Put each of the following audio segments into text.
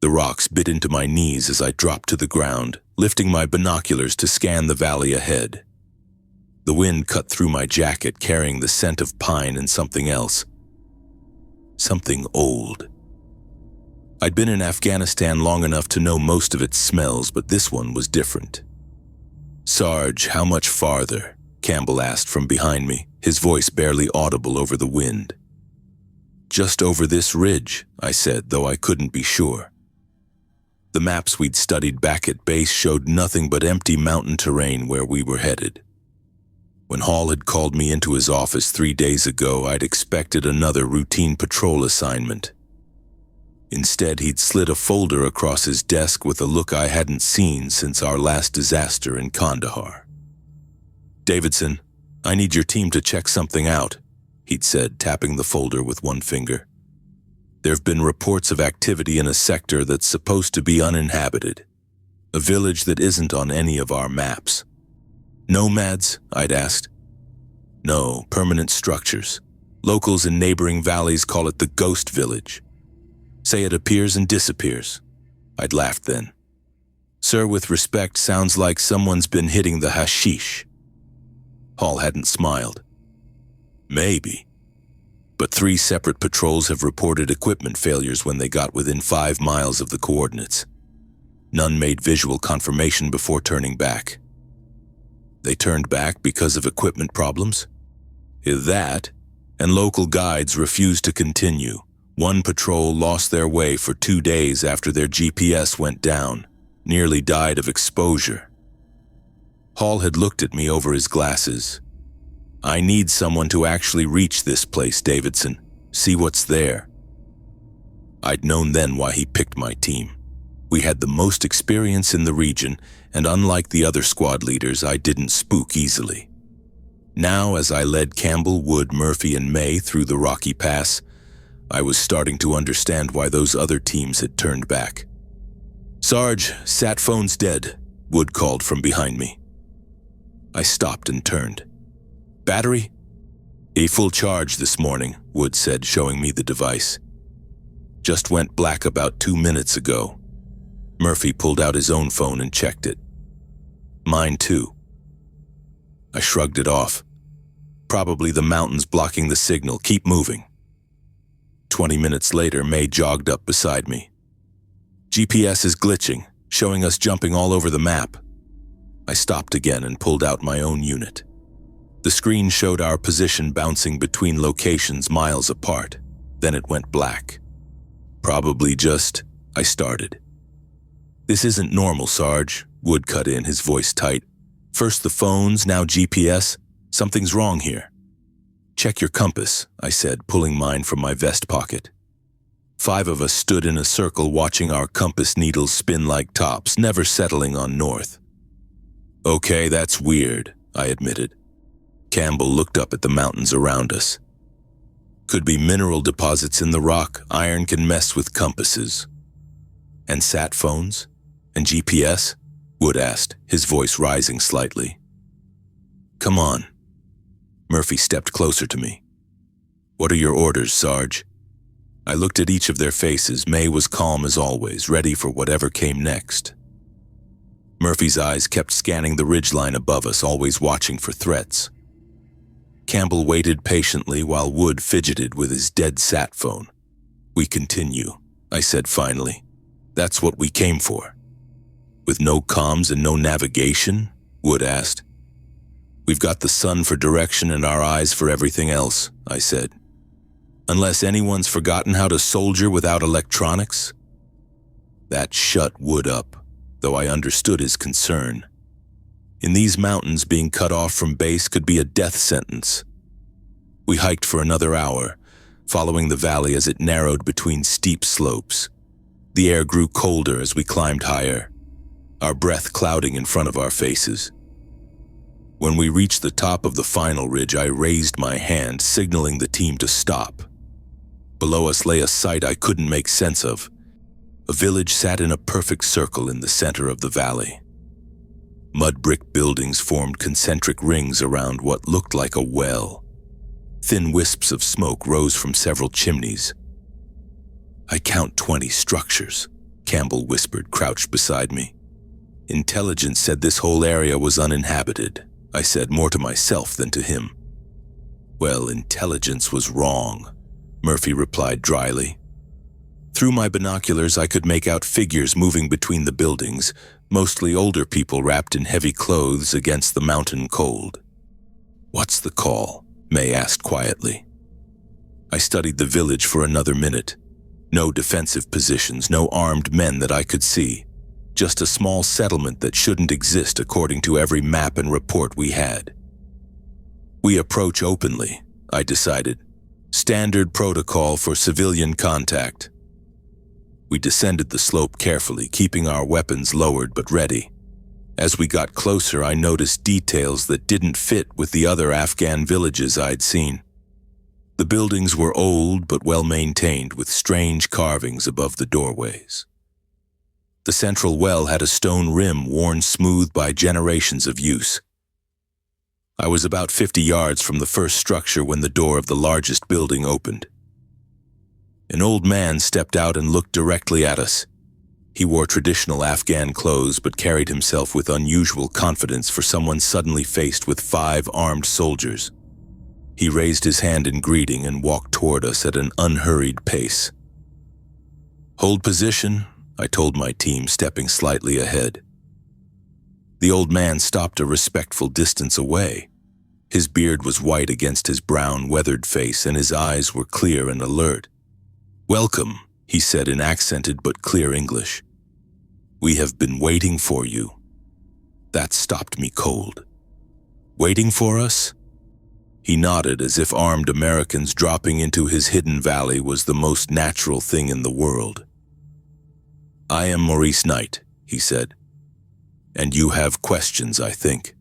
The rocks bit into my knees as I dropped to the ground, lifting my binoculars to scan the valley ahead. The wind cut through my jacket, carrying the scent of pine and something else. Something old. I'd been in Afghanistan long enough to know most of its smells, but this one was different. "Sarge, how much farther?" Campbell asked from behind me, his voice barely audible over the wind. "Just over this ridge," I said, though I couldn't be sure. The maps we'd studied back at base showed nothing but empty mountain terrain where we were headed. When Hall had called me into his office 3 days ago, I'd expected another routine patrol assignment. Instead, he'd slid a folder across his desk with a look I hadn't seen since our last disaster in Kandahar. "Davidson, I need your team to check something out," he'd said, tapping the folder with one finger. "There've been reports of activity in a sector that's supposed to be uninhabited, a village that isn't on any of our maps." "Nomads?" I'd asked. "No, permanent structures. Locals in neighboring valleys call it the Ghost Village. Say it appears and disappears." I'd laughed then. "Sir, with respect, sounds like someone's been hitting the hashish." Hall hadn't smiled. "Maybe. But 3 separate patrols have reported equipment failures when they got within 5 miles of the coordinates. None made visual confirmation before turning back." "They turned back because of equipment problems?" "That, and local guides refused to continue. One patrol lost their way for 2 days after their GPS went down, nearly died of exposure." Hall had looked at me over his glasses. "I need someone to actually reach this place, Davidson. See what's there." I'd known then why he picked my team. We had the most experience in the region, and unlike the other squad leaders, I didn't spook easily. Now, as I led Campbell, Wood, Murphy, and May through the rocky pass, I was starting to understand why those other teams had turned back. "Sarge, sat phone's dead," Wood called from behind me. I stopped and turned. "Battery?" "A full charge this morning," Wood said, showing me the device. "Just went black about 2 minutes ago." Murphy pulled out his own phone and checked it. "Mine too." I shrugged it off. "Probably the mountains blocking the signal. Keep moving." 20 minutes later, May jogged up beside me. "GPS is glitching, showing us jumping all over the map." I stopped again and pulled out my own unit. The screen showed our position bouncing between locations miles apart. Then it went black. "Probably just..." I started. "This isn't normal, Sarge," Wood cut in, his voice tight. "First the phones, now GPS. Something's wrong here." "Check your compass," I said, pulling mine from my vest pocket. 5 of us stood in a circle watching our compass needles spin like tops, never settling on north. "Okay, that's weird," I admitted. Campbell looked up at the mountains around us. "Could be mineral deposits in the rock. Iron can mess with compasses." "And sat phones? And GPS?" Wood asked, his voice rising slightly. "Come on." Murphy stepped closer to me. "What are your orders, Sarge?" I looked at each of their faces. May was calm as always, ready for whatever came next. Murphy's eyes kept scanning the ridgeline above us, always watching for threats. Campbell waited patiently while Wood fidgeted with his dead sat phone. "We continue," I said finally. "That's what we came for." "With no comms and no navigation?" Wood asked. "We've got the sun for direction and our eyes for everything else," I said. "Unless anyone's forgotten how to soldier without electronics?" That shut Wood up, though I understood his concern. In these mountains, being cut off from base could be a death sentence. We hiked for another hour, following the valley as it narrowed between steep slopes. The air grew colder as we climbed higher, our breath clouding in front of our faces. When we reached the top of the final ridge, I raised my hand, signaling the team to stop. Below us lay a sight I couldn't make sense of. A village sat in a perfect circle in the center of the valley. Mud brick buildings formed concentric rings around what looked like a well. Thin wisps of smoke rose from several chimneys. "I count 20 structures," Campbell whispered, crouched beside me. Intelligence said this whole area was uninhabited, I said, more to myself than to him. Well, intelligence was wrong, Murphy replied dryly. Through my binoculars, I could make out figures moving between the buildings, mostly older people wrapped in heavy clothes against the mountain cold. What's the call? May asked quietly. I studied the village for another minute. No defensive positions, no armed men that I could see. Just a small settlement that shouldn't exist according to every map and report we had. We approach openly, I decided. Standard protocol for civilian contact. We descended the slope carefully, keeping our weapons lowered but ready. As we got closer, I noticed details that didn't fit with the other Afghan villages I'd seen. The buildings were old but well-maintained, with strange carvings above the doorways. The central well had a stone rim worn smooth by generations of use. I was about 50 yards from the first structure when the door of the largest building opened. An old man stepped out and looked directly at us. He wore traditional Afghan clothes but carried himself with unusual confidence for someone suddenly faced with 5 armed soldiers. He raised his hand in greeting and walked toward us at an unhurried pace. Hold position, I told my team, stepping slightly ahead. The old man stopped a respectful distance away. His beard was white against his brown, weathered face, and his eyes were clear and alert. "Welcome," he said in accented but clear English. "We have been waiting for you." That stopped me cold. Waiting for us? He nodded as if armed Americans dropping into his hidden valley was the most natural thing in the world. "I am Maurice Knight," he said. "And you have questions, I think."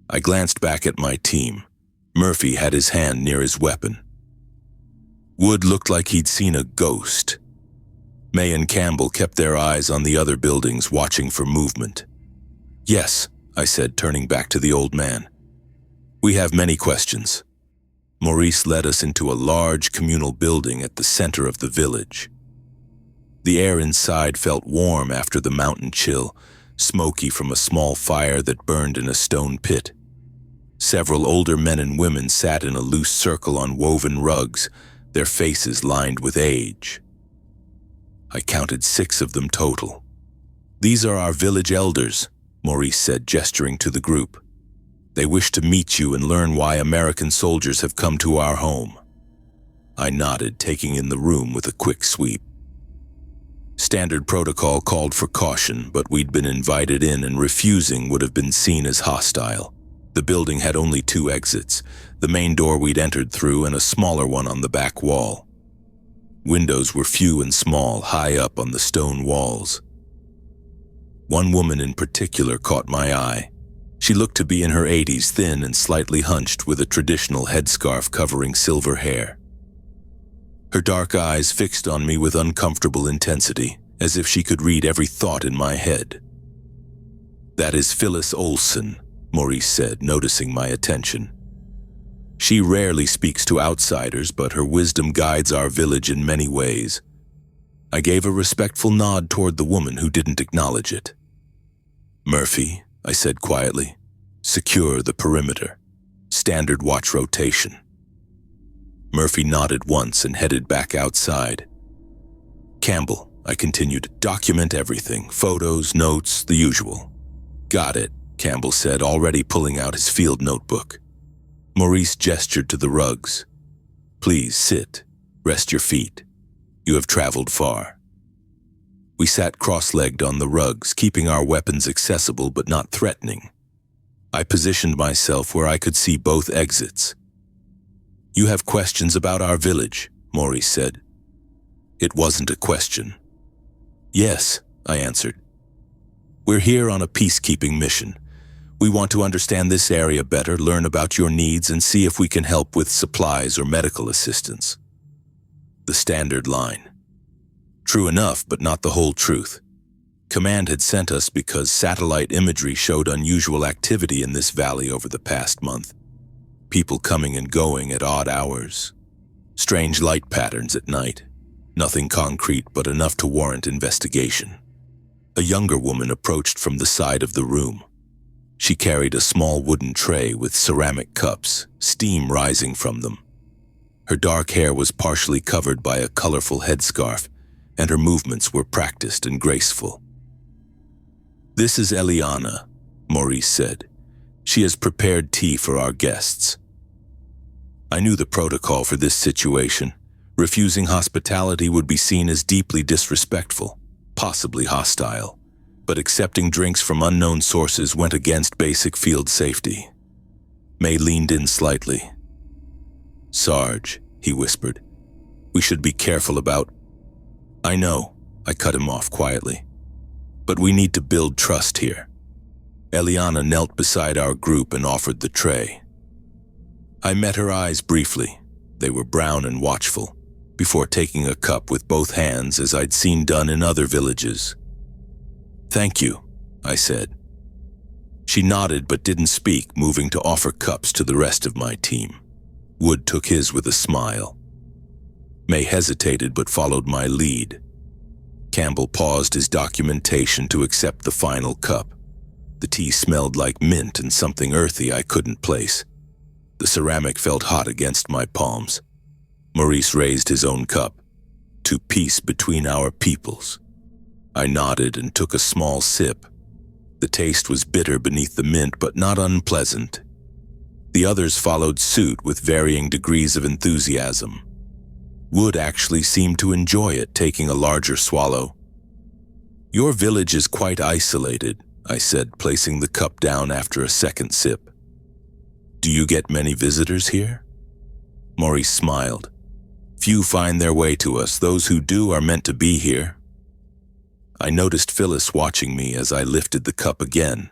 I glanced back at my team. Murphy had his hand near his weapon. Wood looked like he'd seen a ghost. May and Campbell kept their eyes on the other buildings, watching for movement. "Yes," I said, turning back to the old man. "We have many questions." Maurice led us into a large communal building at the center of the village. The air inside felt warm after the mountain chill, smoky from a small fire that burned in a stone pit. Several older men and women sat in a loose circle on woven rugs, their faces lined with age. I counted 6 of them total. "These are our village elders," Maurice said, gesturing to the group. "They wish to meet you and learn why American soldiers have come to our home." I nodded, taking in the room with a quick sweep. Standard protocol called for caution, but we'd been invited in, and refusing would have been seen as hostile. The building had only 2 exits, the main door we'd entered through and a smaller one on the back wall. Windows were few and small, high up on the stone walls. One woman in particular caught my eye. She looked to be in her 80s, thin and slightly hunched, with a traditional headscarf covering silver hair. Her dark eyes fixed on me with uncomfortable intensity, as if she could read every thought in my head. "That is Phyllis Olson," Maurice said, noticing my attention. "She rarely speaks to outsiders, but her wisdom guides our village in many ways." I gave a respectful nod toward the woman who didn't acknowledge it. "Murphy," I said quietly, "secure the perimeter. Standard watch rotation." Murphy nodded once and headed back outside. "Campbell," I continued, "document everything, photos, notes, the usual." "Got it," Campbell said, already pulling out his field notebook. Maurice gestured to the rugs. "Please sit. Rest your feet. You have traveled far." We sat cross-legged on the rugs, keeping our weapons accessible but not threatening. I positioned myself where I could see both exits. "You have questions about our village," Maurice said. It wasn't a question. "Yes," I answered. "We're here on a peacekeeping mission. We want to understand this area better, learn about your needs, and see if we can help with supplies or medical assistance." The standard line. True enough, but not the whole truth. Command had sent us because satellite imagery showed unusual activity in this valley over the past month. People coming and going at odd hours. Strange light patterns at night. Nothing concrete, but enough to warrant investigation. A younger woman approached from the side of the room. She carried a small wooden tray with ceramic cups, steam rising from them. Her dark hair was partially covered by a colorful headscarf, and her movements were practiced and graceful. "This is Eliana," Maurice said. "She has prepared tea for our guests." I knew the protocol for this situation. Refusing hospitality would be seen as deeply disrespectful, possibly hostile, but accepting drinks from unknown sources went against basic field safety. May leaned in slightly. "Sarge," he whispered, "we should be careful about—" "I know," I cut him off quietly. "But we need to build trust here." Eliana knelt beside our group and offered the tray. I met her eyes briefly. They were brown and watchful, before taking a cup with both hands as I'd seen done in other villages. "Thank you," I said. She nodded but didn't speak, moving to offer cups to the rest of my team. Wood took his with a smile. May hesitated but followed my lead. Campbell paused his documentation to accept the final cup. The tea smelled like mint and something earthy I couldn't place. The ceramic felt hot against my palms. Maurice raised his own cup. "To peace between our peoples." I nodded and took a small sip. The taste was bitter beneath the mint, but not unpleasant. The others followed suit with varying degrees of enthusiasm. Wood actually seemed to enjoy it, taking a larger swallow. "Your village is quite isolated," I said, placing the cup down after a second sip. "Do you get many visitors here?" Maurice smiled. "Few find their way to us. Those who do are meant to be here." I noticed Phyllis watching me as I lifted the cup again.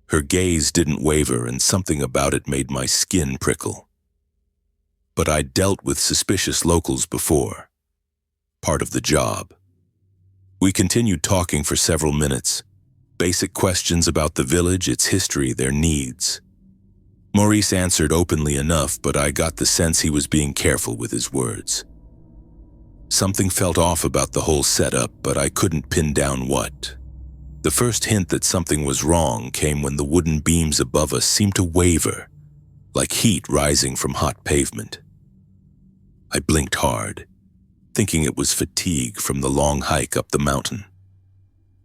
Her gaze didn't waver, and something about it made my skin prickle. But I'd dealt with suspicious locals before. Part of the job. We continued talking for several minutes. Basic questions about the village, its history, their needs. Maurice answered openly enough, but I got the sense he was being careful with his words. Something felt off about the whole setup, but I couldn't pin down what. The first hint that something was wrong came when the wooden beams above us seemed to waver, like heat rising from hot pavement. I blinked hard, thinking it was fatigue from the long hike up the mountain.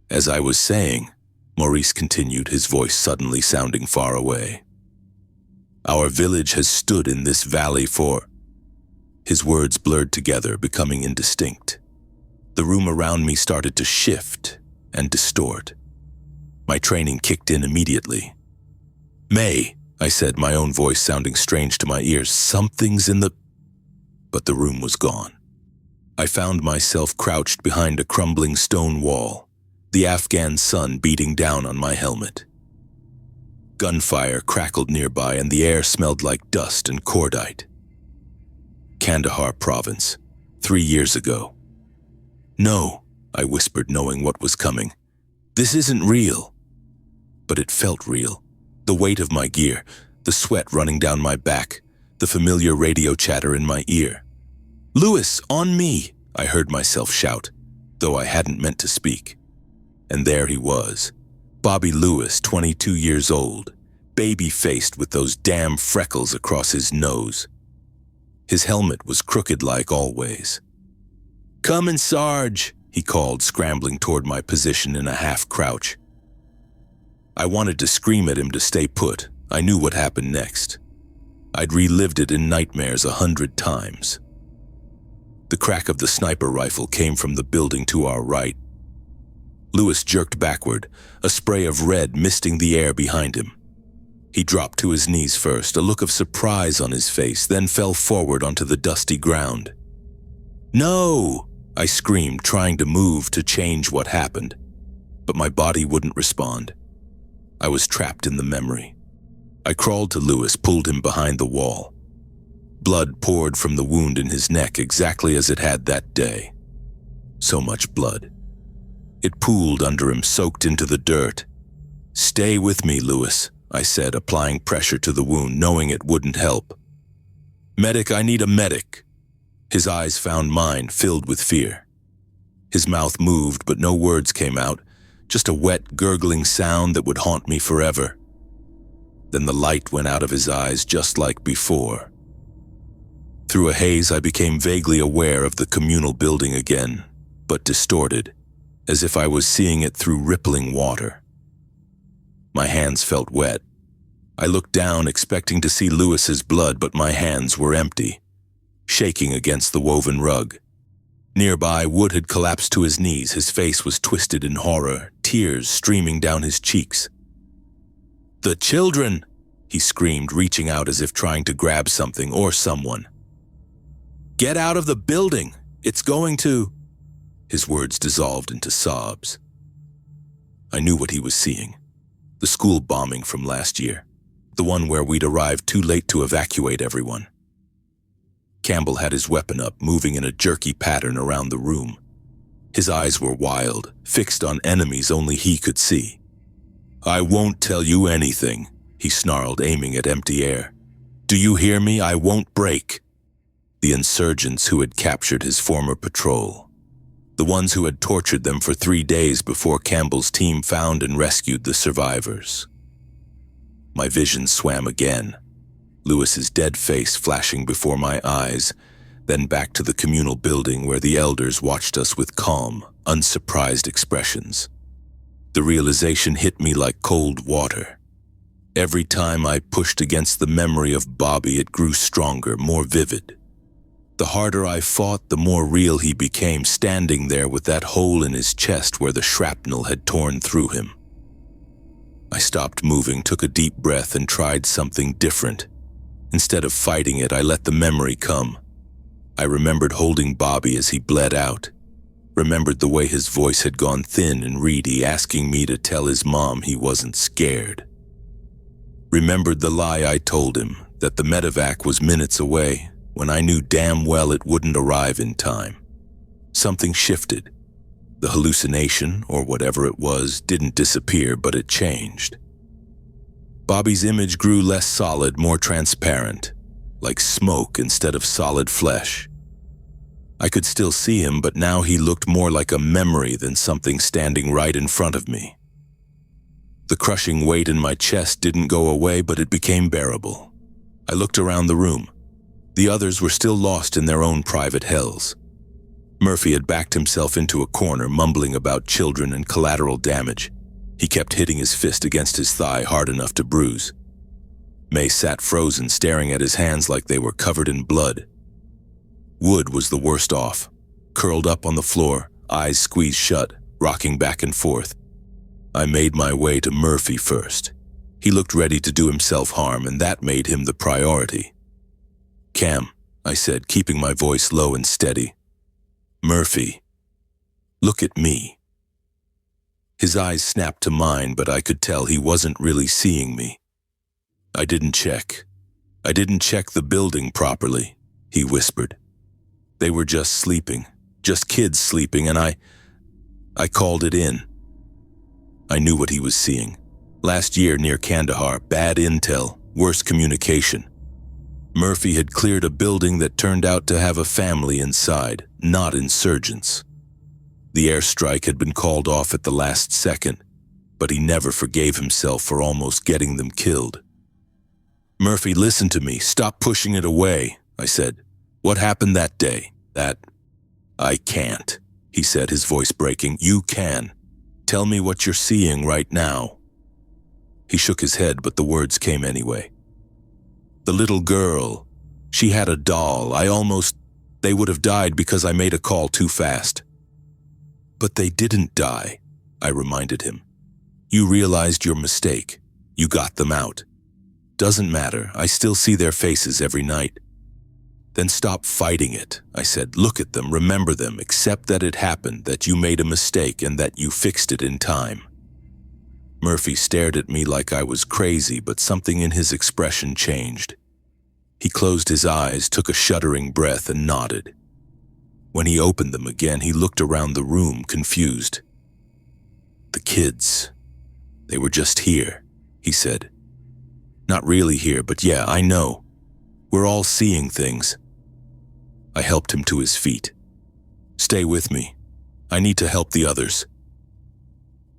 As I was saying, Maurice continued, his voice suddenly sounding far away. "Our village has stood in this valley for—" His words blurred together, becoming indistinct. The room around me started to shift and distort. My training kicked in immediately. "May," I said, my own voice sounding strange to my ears, "something's in the—" But the room was gone. I found myself crouched behind a crumbling stone wall, the Afghan sun beating down on my helmet. Gunfire crackled nearby, and the air smelled like dust and cordite. Kandahar province, 3 years ago. "No," I whispered, knowing what was coming. "This isn't real." But it felt real. The weight of my gear, the sweat running down my back, the familiar radio chatter in my ear. "Lewis, on me!" I heard myself shout, though I hadn't meant to speak. And there he was. Bobby Lewis, 22 years old, baby-faced with those damn freckles across his nose. His helmet was crooked like always. "Come, Sarge," he called, scrambling toward my position in a half-crouch. I wanted to scream at him to stay put. I knew what happened next. I'd relived it in nightmares 100 times. The crack of the sniper rifle came from the building to our right. Lewis jerked backward, a spray of red misting the air behind him. He dropped to his knees first, a look of surprise on his face, then fell forward onto the dusty ground. "No!" I screamed, trying to move to change what happened. But my body wouldn't respond. I was trapped in the memory. I crawled to Lewis, pulled him behind the wall. Blood poured from the wound in his neck exactly as it had that day. So much blood. It pooled under him, soaked into the dirt. "Stay with me, Lewis," I said, applying pressure to the wound, knowing it wouldn't help. "Medic, I need a medic." His eyes found mine, filled with fear. His mouth moved, but no words came out, just a wet, gurgling sound that would haunt me forever. Then the light went out of his eyes just like before. Through a haze, I became vaguely aware of the communal building again, but distorted, as if I was seeing it through rippling water. My hands felt wet. I looked down, expecting to see Lewis's blood, but my hands were empty, shaking against the woven rug. Nearby, Wood had collapsed to his knees. His face was twisted in horror, tears streaming down his cheeks. "The children!" he screamed, reaching out as if trying to grab something or someone. "Get out of the building! It's going to—" His words dissolved into sobs. I knew what he was seeing. The school bombing from last year. The one where we'd arrived too late to evacuate everyone. Campbell had his weapon up, moving in a jerky pattern around the room. His eyes were wild, fixed on enemies only he could see. "I won't tell you anything," he snarled, aiming at empty air. "Do you hear me? I won't break." The insurgents who had captured his former patrol. The ones who had tortured them for 3 days before Campbell's team found and rescued the survivors. My vision swam again. Lewis's dead face flashing before my eyes, then back to the communal building where the elders watched us with calm, unsurprised expressions. The realization hit me like cold water. Every time I pushed against the memory of Bobby, it grew stronger, more vivid. The harder I fought, the more real he became, standing there with that hole in his chest where the shrapnel had torn through him. I stopped moving, took a deep breath, and tried something different. Instead of fighting it, I let the memory come. I remembered holding Bobby as he bled out. Remembered the way his voice had gone thin and reedy, asking me to tell his mom he wasn't scared. Remembered the lie I told him, that the medevac was minutes away, when I knew damn well it wouldn't arrive in time. Something shifted. The hallucination, or whatever it was, didn't disappear, but it changed. Bobby's image grew less solid, more transparent, like smoke instead of solid flesh. I could still see him, but now he looked more like a memory than something standing right in front of me. The crushing weight in my chest didn't go away, but it became bearable. I looked around the room. The others were still lost in their own private hells. Murphy had backed himself into a corner, mumbling about children and collateral damage. He kept hitting his fist against his thigh hard enough to bruise. May sat frozen, staring at his hands like they were covered in blood. Wood was the worst off, curled up on the floor, eyes squeezed shut, rocking back and forth. I made my way to Murphy first. He looked ready to do himself harm, and that made him the priority. "Cam," I said, keeping my voice low and steady. "Murphy, look at me." His eyes snapped to mine, but I could tell he wasn't really seeing me. I didn't check the building properly," he whispered. "They were just sleeping, just kids sleeping, and I called it in." I knew what he was seeing. Last year near Kandahar, bad intel, worse communication. Murphy had cleared a building that turned out to have a family inside, not insurgents. The airstrike had been called off at the last second, but he never forgave himself for almost getting them killed. "Murphy, listen to me. Stop pushing it away," I said. "What happened that day? I can't," he said, his voice breaking. "You can. Tell me what you're seeing right now." He shook his head, but the words came anyway. "The little girl, she had a doll. They would have died because I made a call too fast." "But they didn't die," I reminded him. "You realized your mistake. You got them out. Doesn't matter. I still see their faces every night." "Then stop fighting it," I said. "Look at them, remember them, accept that it happened, that you made a mistake, and that you fixed it in time." Murphy stared at me like I was crazy, but something in his expression changed. He closed his eyes, took a shuddering breath, and nodded. When he opened them again, he looked around the room, confused. "The kids, they were just here," he said. "Not really here, but yeah, I know. We're all seeing things." I helped him to his feet. "Stay with me. I need to help the others."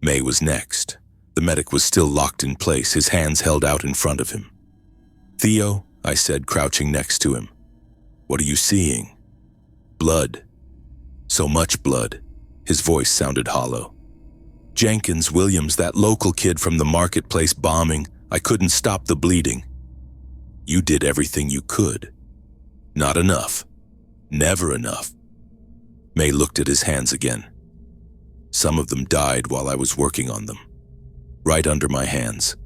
May was next. The medic was still locked in place, his hands held out in front of him. "Theo," I said, crouching next to him. "What are you seeing?" "Blood. So much blood." His voice sounded hollow. "Jenkins, Williams, that local kid from the marketplace bombing, I couldn't stop the bleeding." "You did everything you could." "Not enough. Never enough." May looked at his hands again. "Some of them died while I was working on them. Right under my hands."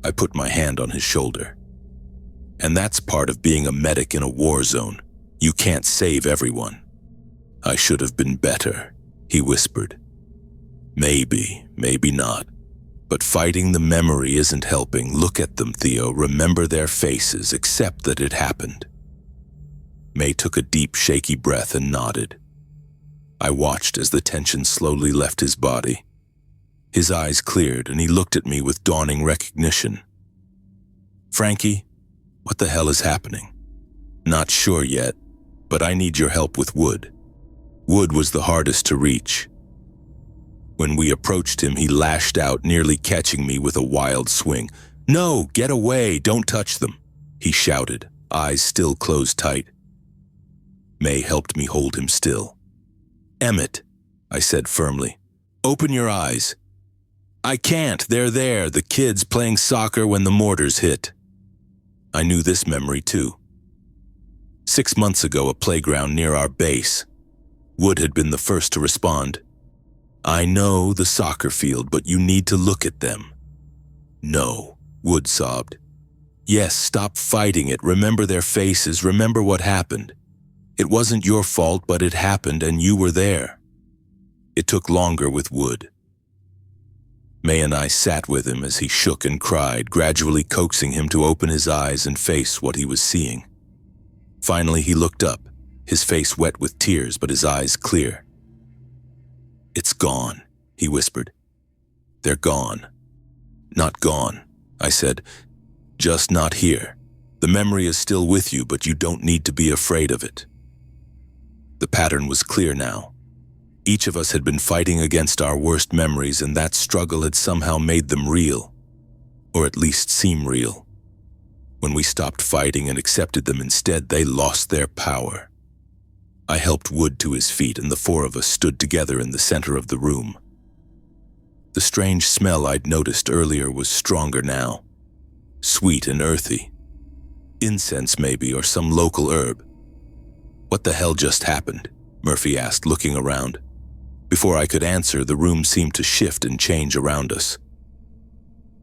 I put my hand on his shoulder. "And that's part of being a medic in a war zone. You can't save everyone." "I should have been better," he whispered. "Maybe, maybe not. But fighting the memory isn't helping. Look at them, Theo. Remember their faces. Accept that it happened." May took a deep, shaky breath and nodded. I watched as the tension slowly left his body. His eyes cleared and he looked at me with dawning recognition. "Frankie, what the hell is happening?" "Not sure yet, but I need your help with Wood." Wood was the hardest to reach. When we approached him, he lashed out, nearly catching me with a wild swing. "No, get away, don't touch them," he shouted, eyes still closed tight. May helped me hold him still. "Emmett," I said firmly, "open your eyes." "I can't, they're there, the kids playing soccer when the mortars hit." I knew this memory too. 6 months ago, a playground near our base. Wood had been the first to respond. "I know the soccer field, but you need to look at them." "No," Wood sobbed. "Yes, stop fighting it. Remember their faces. Remember what happened. It wasn't your fault, but it happened and you were there." It took longer with Wood. May and I sat with him as he shook and cried, gradually coaxing him to open his eyes and face what he was seeing. Finally, he looked up, his face wet with tears, but his eyes clear. "It's gone," he whispered. "They're gone." "Not gone," I said. "Just not here. The memory is still with you, but you don't need to be afraid of it." The pattern was clear now. Each of us had been fighting against our worst memories, and that struggle had somehow made them real, or at least seem real. When we stopped fighting and accepted them instead, they lost their power. I helped Wood to his feet, and the four of us stood together in the center of the room. The strange smell I'd noticed earlier was stronger now, sweet and earthy. Incense maybe, or some local herb. "What the hell just happened?" Murphy asked, looking around. Before I could answer, the room seemed to shift and change around us.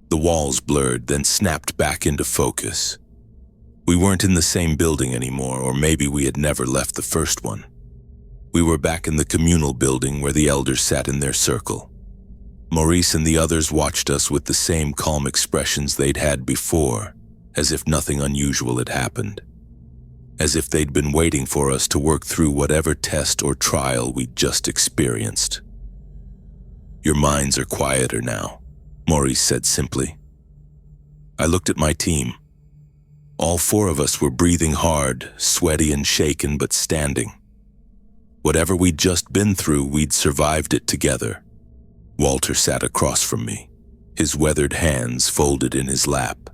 The walls blurred, then snapped back into focus. We weren't in the same building anymore, or maybe we had never left the first one. We were back in the Communal building where the elders sat in their circle. Maurice and the others watched us with the same calm expressions they'd had before, as if nothing unusual had happened. As if they'd been waiting for us to work through whatever test or trial we'd just experienced. "Your minds are quieter now," Maurice said simply. I looked at my team. All four of us were breathing hard, sweaty and shaken, but standing. Whatever we'd just been through, we'd survived it together. Walter sat across from me, his weathered hands folded in his lap.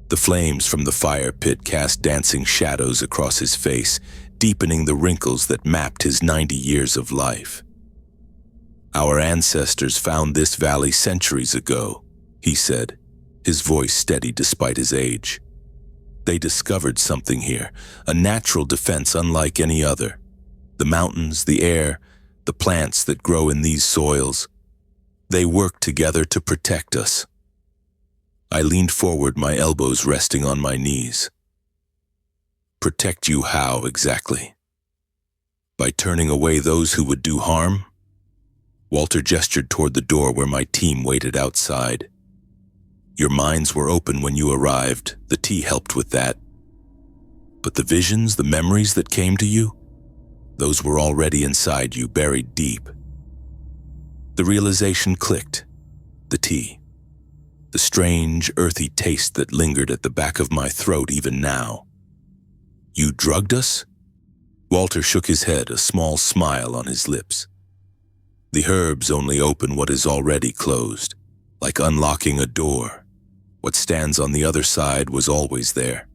The flames from the fire pit cast dancing shadows across his face, deepening the wrinkles that mapped his 90 years of life. "Our ancestors found this valley centuries ago," he said, his voice steady despite his age. "They discovered something here, a natural defense unlike any other. The mountains, the air, the plants that grow in these soils. They work together to protect us." I leaned forward, my elbows resting on my knees. "Protect you how, exactly? By turning away those who would do harm?" Walter gestured toward the door where my team waited outside. "Your minds were open when you arrived. The tea helped with that. But the visions, the memories that came to you, those were already inside you, buried deep." The realization clicked. The tea. The strange, earthy taste that lingered at the back of my throat even now. "You drugged us?" Walter shook his head, a small smile on his lips. The herbs only open what is already closed, like unlocking a door. What stands on the other side was always there.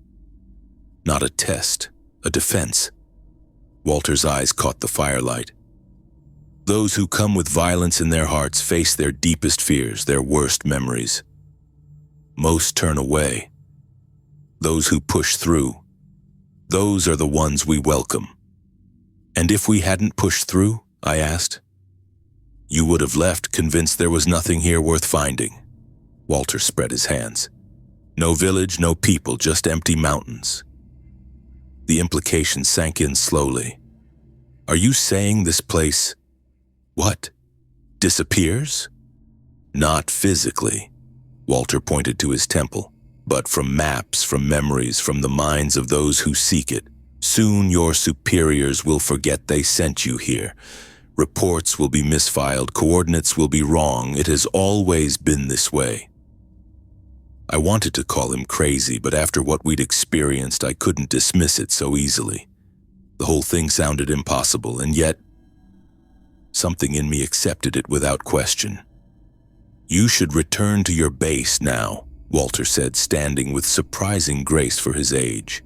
Not a test, a defense. Walter's eyes caught the firelight. Those who come with violence in their hearts face their deepest fears, their worst memories. Most turn away. Those who push through, those are the ones we welcome. And if we hadn't pushed through, I asked, you would have left convinced there was nothing here worth finding. Walter spread his hands. No village, no people, just empty mountains. The implication sank in slowly. Are you saying this place, what, disappears? Not physically, Walter pointed to his temple, but from maps, from memories, from the minds of those who seek it. Soon your superiors will forget they sent you here. Reports will be misfiled, coordinates will be wrong. It has always been this way. I wanted to call him crazy, but after what we'd experienced, I couldn't dismiss it so easily. The whole thing sounded impossible, and yet something in me accepted it without question. You should return to your base now, Walter said, standing with surprising grace for his age.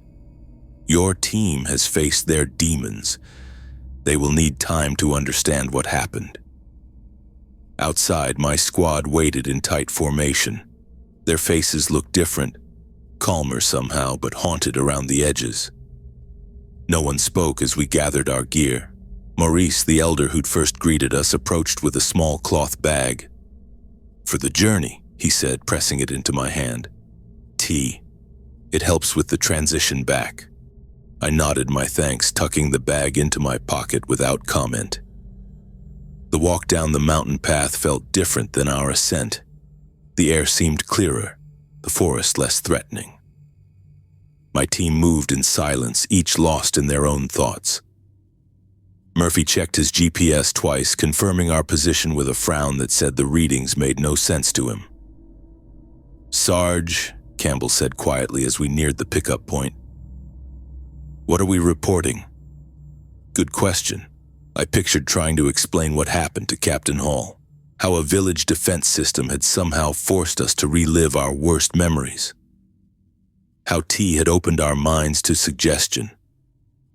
Your team has faced their demons. They will need time to understand what happened. Outside, my squad waited in tight formation. Their faces looked different, calmer somehow, but haunted around the edges. No one spoke as we gathered our gear. Maurice, the elder who'd first greeted us, approached with a small cloth bag. For the journey, he said, pressing it into my hand. Tea. It helps with the transition back. I nodded my thanks, tucking the bag into my pocket without comment. The walk down the mountain path felt different than our ascent. The air seemed clearer, the forest less threatening. My team moved in silence, each lost in their own thoughts. Murphy checked his GPS twice, confirming our position with a frown that said the readings made no sense to him. Sarge, Campbell said quietly as we neared the pickup point. What are we reporting? Good question. I pictured trying to explain what happened to Captain Hall, how a village defense system had somehow forced us to relive our worst memories, how T had opened our minds to suggestion,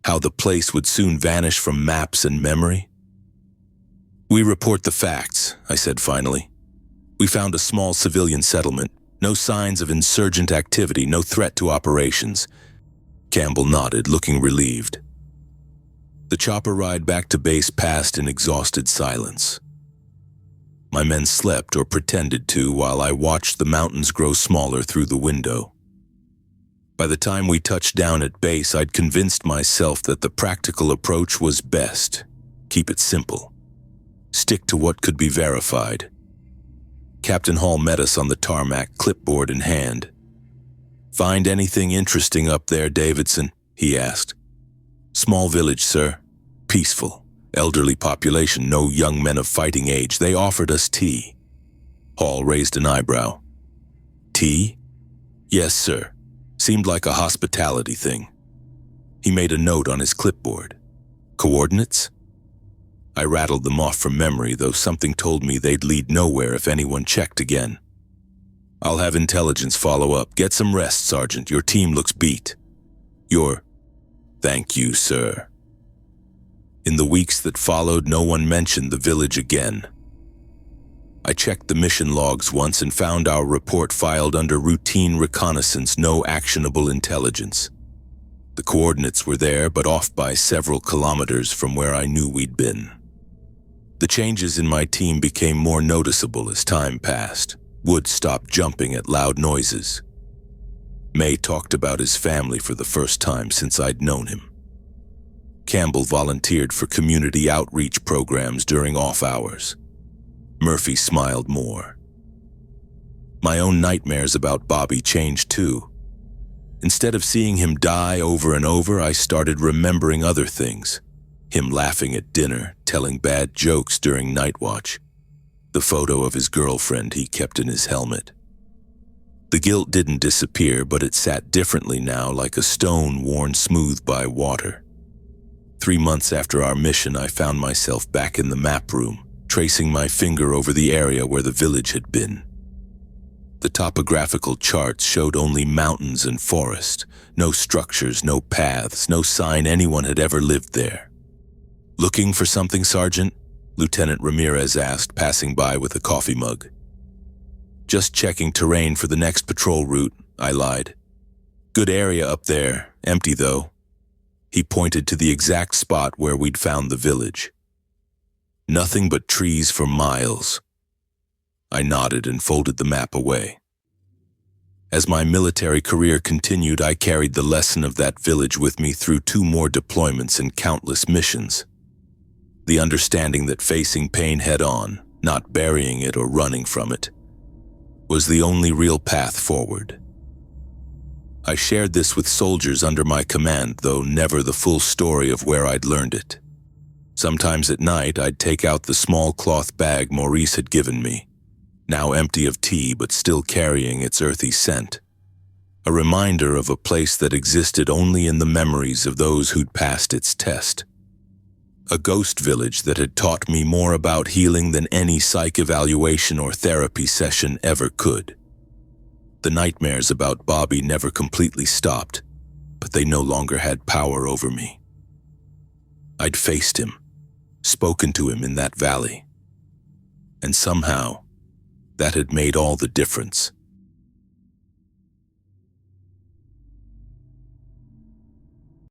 how the place would soon vanish from maps and memory. We report the facts, I said finally. We found a small civilian settlement, no signs of insurgent activity, no threat to operations. Campbell nodded, looking relieved. The chopper ride back to base passed in exhausted silence. My men slept or pretended to while I watched the mountains grow smaller through the window. By the time we touched down at base, I'd convinced myself that the practical approach was best. Keep it simple. Stick to what could be verified. Captain Hall met us on the tarmac, clipboard in hand. Find anything interesting up there, Davidson? He asked. Small village, sir. Peaceful. Elderly population, no young men of fighting age. They offered us tea. Hall raised an eyebrow. Tea? Yes, sir. Seemed like a hospitality thing. He made a note on his clipboard. Coordinates? I rattled them off from memory, though something told me they'd lead nowhere if anyone checked again. I'll have intelligence follow up. Get some rest, Sergeant. Your team looks beat. Thank you, sir. In the weeks that followed, no one mentioned the village again. I checked the mission logs once and found our report filed under routine reconnaissance, no actionable intelligence. The coordinates were there, but off by several kilometers from where I knew we'd been. The changes in my team became more noticeable as time passed. Wood stopped jumping at loud noises. May talked about his family for the first time since I'd known him. Campbell volunteered for community outreach programs during off hours. Murphy smiled more. My own nightmares about Bobby changed too. Instead of seeing him die over and over, I started remembering other things. Him laughing at dinner, telling bad jokes during night watch. The photo of his girlfriend he kept in his helmet. The guilt didn't disappear, but it sat differently now, like a stone worn smooth by water. 3 months after our mission, I found myself back in the map room, tracing my finger over the area where the village had been. The topographical charts showed only mountains and forest, no structures, no paths, no sign anyone had ever lived there. "Looking for something, Sergeant?" Lieutenant Ramirez asked, passing by with a coffee mug. "Just checking terrain for the next patrol route," I lied. "Good area up there, empty though." He pointed to the exact spot where we'd found the village. "Nothing but trees for miles." I nodded and folded the map away. As my military career continued, I carried the lesson of that village with me through 2 more deployments and countless missions. The understanding that facing pain head-on, not burying it or running from it, was the only real path forward. I shared this with soldiers under my command, though never the full story of where I'd learned it. Sometimes at night, I'd take out the small cloth bag Maurice had given me, now empty of tea but still carrying its earthy scent, a reminder of a place that existed only in the memories of those who'd passed its test. A ghost village that had taught me more about healing than any psych evaluation or therapy session ever could. The nightmares about Bobby never completely stopped, but they no longer had power over me. I'd faced him, spoken to him in that valley, and somehow, that had made all the difference.